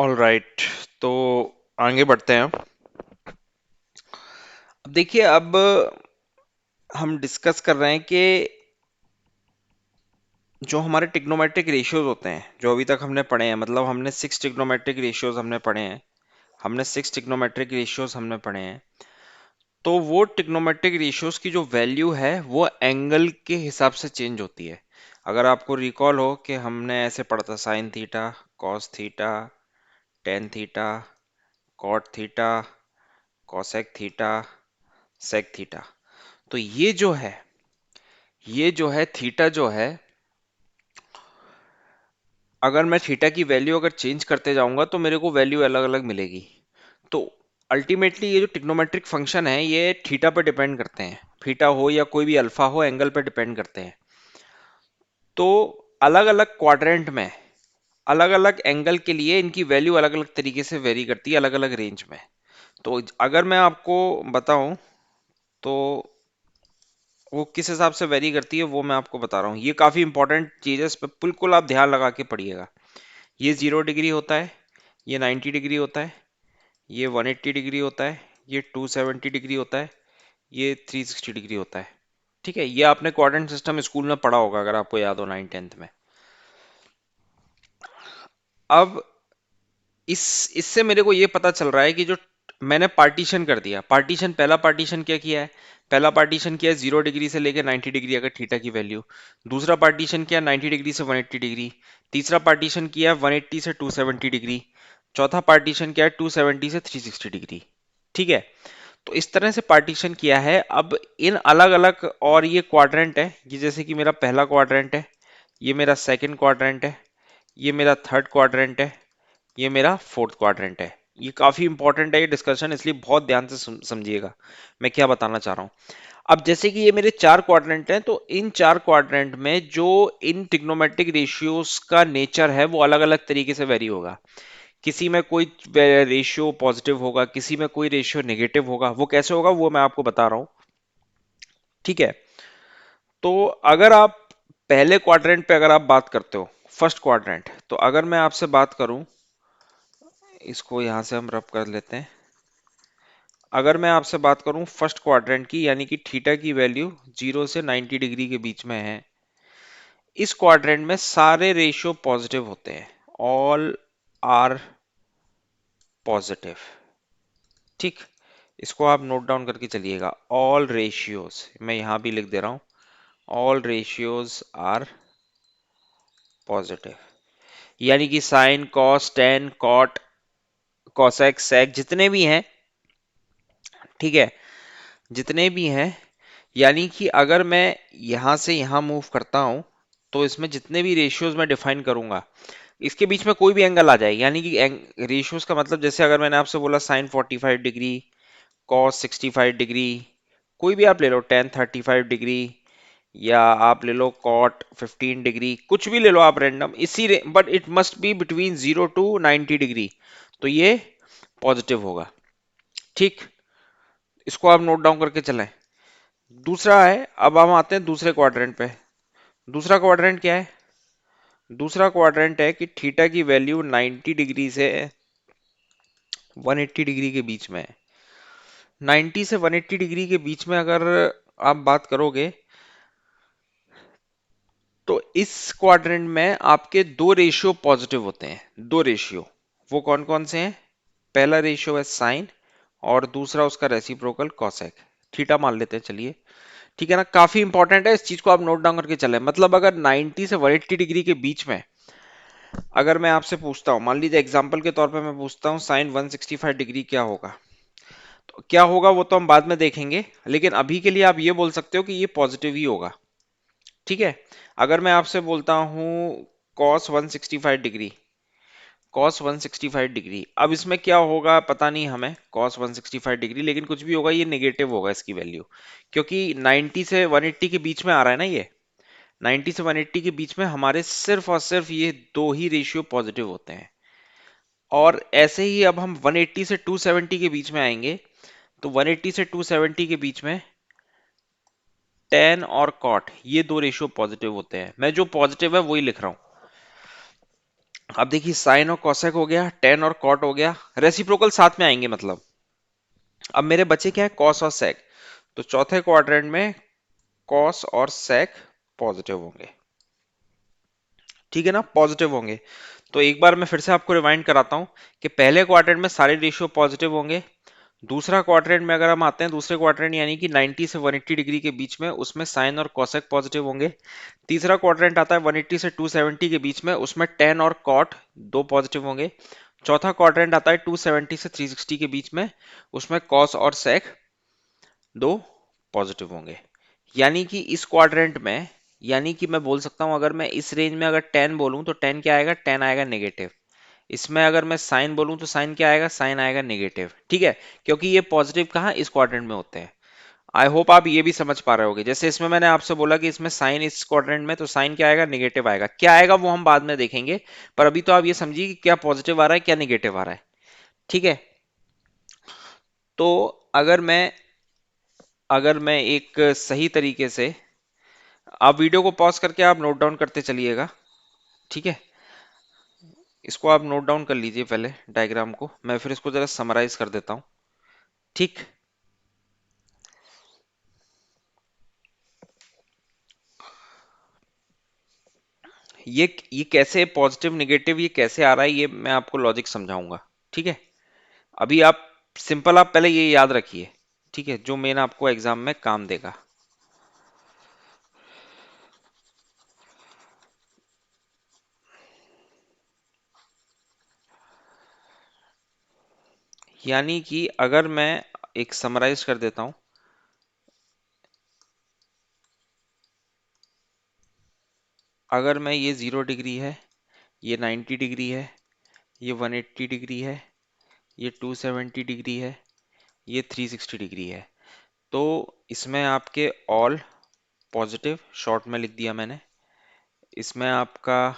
All right, तो आगे बढ़ते हैं। अब देखिए, अब हम डिस्कस कर रहे हैं कि जो हमारे ट्रिग्नोमेट्रिक रेशियोज होते हैं, जो अभी तक हमने पढ़े हैं, मतलब हमने सिक्स ट्रिग्नोमेट्रिक रेशियोज हमने पढ़े हैं। हमने पढ़े हैं। तो वो ट्रिग्नोमेट्रिक रेशियोज की जो वैल्यू है वो एंगल के हिसाब से चेंज होती है। अगर आपको रिकॉल हो कि हमने ऐसे पढ़ा था, sine theta, cos theta, tan theta, cot theta, cosec theta, sec theta. तो ये जो है थीटा जो है, अगर मैं थीटा की वैल्यू अगर चेंज करते जाऊंगा तो मेरे को वैल्यू अलग अलग मिलेगी। तो अल्टीमेटली ये जो ट्रिग्नोमेट्रिक फंक्शन है ये थीटा पर डिपेंड करते हैं। थीटा हो या कोई भी अल्फा हो, एंगल पर डिपेंड करते हैं। तो अलग अलग क्वाड्रेंट में अलग अलग एंगल के लिए इनकी वैल्यू अलग अलग तरीके से वेरी करती है, अलग अलग रेंज में। तो अगर मैं आपको बताऊं तो वो किस हिसाब से वेरी करती है वो मैं आपको बता रहा हूँ। ये काफी इंपॉर्टेंट चीज है, इस पर बिल्कुल आप ध्यान लगा के पढ़िएगा। ये 0 डिग्री होता है, ये 90 डिग्री होता है, ये 180 डिग्री होता है, ये 270 डिग्री होता है, ये 360 डिग्री होता है। ठीक है, ये आपने क्वाड्रेंट सिस्टम स्कूल में पढ़ा होगा अगर आपको याद हो, 9th 10th में। अब इससे मेरे को ये पता चल रहा है कि जो मैंने पार्टीशन कर दिया, पहला पार्टीशन क्या किया है? पहला पार्टीशन किया है 0 डिग्री से लेकर 90 डिग्री अगर थीटा की वैल्यू। दूसरा पार्टीशन किया 90 डिग्री से 180 डिग्री। तीसरा पार्टीशन किया 180 से 270 डिग्री। चौथा पार्टीशन किया है 270 से 360 डिग्री। ठीक है, तो इस तरह से पार्टीशन किया है। अब इन अलग अलग, और ये क्वाड्रेंट है, ये जैसे कि मेरा पहला क्वाड्रेंट है, ये मेरा सेकंड क्वाड्रेंट है, ये मेरा थर्ड क्वाड्रेंट है, ये मेरा फोर्थ क्वाड्रेंट है। ये काफी इंपॉर्टेंट है ये डिस्कशन, इसलिए बहुत ध्यान से समझिएगा मैं क्या बताना चाह रहा हूं। अब जैसे कि ये मेरे चार क्वाड्रेंट हैं, तो इन चार क्वाड्रेंट में जो इन ट्रिग्नोमेट्रिक रेशियोज का नेचर है वो अलग अलग तरीके से वेरी होगा। किसी में कोई रेशियो पॉजिटिव होगा, किसी में कोई रेशियो नेगेटिव होगा। वो कैसे होगा वो मैं आपको बता रहा हूं। ठीक है, तो अगर आप पहले क्वाड्रेंट पे अगर आप बात करते हो, फर्स्ट क्वाड्रेंट, तो अगर मैं आपसे बात करूं, इसको यहां से हम रब कर लेते हैं। अगर मैं आपसे बात करूं फर्स्ट क्वाड्रेंट की, यानी कि थीटा की वैल्यू 0 से 90 डिग्री के बीच में है, इस क्वाड्रेंट में सारे रेशियो पॉजिटिव होते हैं। All are positive. ठीक, इसको आप नोट डाउन करके चलिएगा। ऑल रेशियोज, मैं यहां भी लिख दे रहा हूं, ऑल रेशियोज आर पॉजिटिव। यानी कि sine, cos, tan, cot, cosec, sec जितने भी हैं, ठीक है, जितने भी हैं, यानी कि अगर मैं यहां से यहां मूव करता हूं तो इसमें जितने भी रेशियोज मैं डिफाइन करूंगा, इसके बीच में कोई भी एंगल आ जाए। यानी कि रेशियोज का मतलब, जैसे अगर मैंने आपसे बोला साइन 45 डिग्री, कॉस 65 डिग्री, कोई भी आप ले लो, टेन 35 डिग्री, या आप ले लो कॉट 15 डिग्री, कुछ भी ले लो आप random, but it must be between 0 to 90 degree, तो ये पॉजिटिव होगा। ठीक, इसको आप नोट डाउन करके चलें। दूसरा है, अब हम आते हैं दूसरे क्वाड्रेंट पे। दूसरा क्वाड्रेंट क्या है? दूसरा क्वाड्रेंट है कि थीटा की वैल्यू 90 डिग्री से 180 डिग्री के बीच में है। 90 से 180 डिग्री के बीच में अगर आप बात करोगे तो इस क्वाड्रेंट में आपके दो रेशियो पॉजिटिव होते हैं। दो रेशियो, वो कौन कौन से हैं? पहला रेशियो है साइन, और दूसरा उसका रेसिप्रोकल कॉसेक। थीटा मान लेते हैं, चलिए। ठीक है ना, काफी इंपॉर्टेंट है, इस चीज को आप नोट डाउन करके चले। मतलब अगर 90 से 180 डिग्री के बीच में अगर मैं आपसे पूछता हूं, मान लीजिए एग्जांपल के तौर पे मैं पूछता हूं साइन 165 डिग्री क्या होगा, तो क्या होगा वो तो हम बाद में देखेंगे, लेकिन अभी के लिए आप ये बोल सकते हो कि ये पॉजिटिव ही होगा। ठीक है, अगर मैं आपसे बोलता हूं cos 165 डिग्री, cos 165 डिग्री, अब इसमें क्या होगा पता नहीं हमें, cos 165 डिग्री, लेकिन कुछ भी होगा ये नेगेटिव होगा इसकी वैल्यू, क्योंकि 90 से 180 के बीच में आ रहा है ना ये। 90 से 180 के बीच में हमारे सिर्फ और सिर्फ ये दो ही रेशियो पॉजिटिव होते हैं। और ऐसे ही अब हम 180 से 270 के बीच में आएंगे, तो 180 से 270 के बीच में tan और cot ये दो रेशियो पॉजिटिव होते हैं। मैं जो पॉजिटिव है वही लिख रहा हूं। अब देखिए साइन और कॉसेक हो गया, टेन और कॉट हो गया, रेसिप्रोकल साथ में आएंगे मतलब। अब मेरे बचे क्या है, कॉस और सेक। तो चौथे क्वाड्रेंट में कॉस और सेक पॉजिटिव होंगे, ठीक है ना, पॉजिटिव होंगे। तो एक बार मैं फिर से आपको रिमाइंड कराता हूं कि पहले क्वाड्रेंट में सारे रेशियो पॉजिटिव होंगे। दूसरा क्वाड्रेंट में अगर हम आते हैं, दूसरे क्वाड्रेंट यानी कि 90 से 180 डिग्री के बीच में, उसमें साइन और कोसेक पॉजिटिव होंगे। तीसरा क्वाड्रेंट आता है 180 से 270 के बीच में, उसमें टेन और कॉट दो पॉजिटिव होंगे। चौथा क्वाड्रेंट आता है 270 से 360 के बीच में, उसमें कॉस और सेक दो पॉजिटिव होंगे। यानी कि इस क्वाड्रेंट में, यानी कि मैं बोल सकता हूं, अगर मैं इस रेंज में अगर टेन बोलूं तो टेन क्या आएगा, टेन आएगा नेगेटिव। इसमें अगर मैं साइन बोलूं तो साइन क्या आएगा, साइन आएगा नेगेटिव, ठीक है। क्योंकि ये पॉजिटिव कहाँ, इस क्वाड्रेंट में होते हैं। आई होप आप ये भी समझ पा रहे होगे। जैसे इसमें मैंने आपसे बोला कि इसमें साइन इस क्वाड्रेंट में, तो साइन क्या आएगा, नेगेटिव आएगा। क्या आएगा वो हम बाद में देखेंगे, पर अभी तो आप ये समझिए कि क्या पॉजिटिव आ रहा है, क्या नेगेटिव आ रहा है, ठीक है। तो अगर मैं एक सही तरीके से, आप वीडियो को पॉज करके आप नोट डाउन करते चलिएगा, ठीक है। इसको आप नोट डाउन कर लीजिए पहले डायग्राम को, मैं फिर इसको जरा समराइज कर देता हूं, ठीक। ये कैसे पॉजिटिव नेगेटिव ये कैसे आ रहा है, ये मैं आपको लॉजिक समझाऊंगा, ठीक है। अभी आप सिंपल, आप पहले ये याद रखिए, ठीक है, जो मेन आपको एग्जाम में काम देगा। यानी कि अगर मैं एक समराइज कर देता हूं, अगर मैं, ये 0 डिग्री है, ये 90 डिग्री है, ये 180 डिग्री है, ये 270 डिग्री है, ये 360 डिग्री है, तो इसमें आपके ऑल पॉजिटिव शॉर्ट में लिख दिया मैंने। इसमें आपका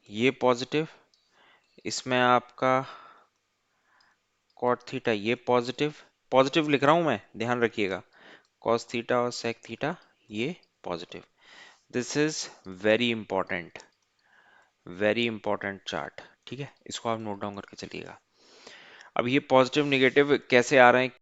ये पॉजिटिव, इसमें आपका कॉट थीटा ये पॉजिटिव, पॉजिटिव लिख रहा हूं मैं, ध्यान रखिएगा, कॉस थीटा और सेक थीटा ये positive. This is very important, very important chart, ठीक है। इसको आप नोट डाउन करके चलिएगा। अब ये पॉजिटिव निगेटिव कैसे आ रहे हैं,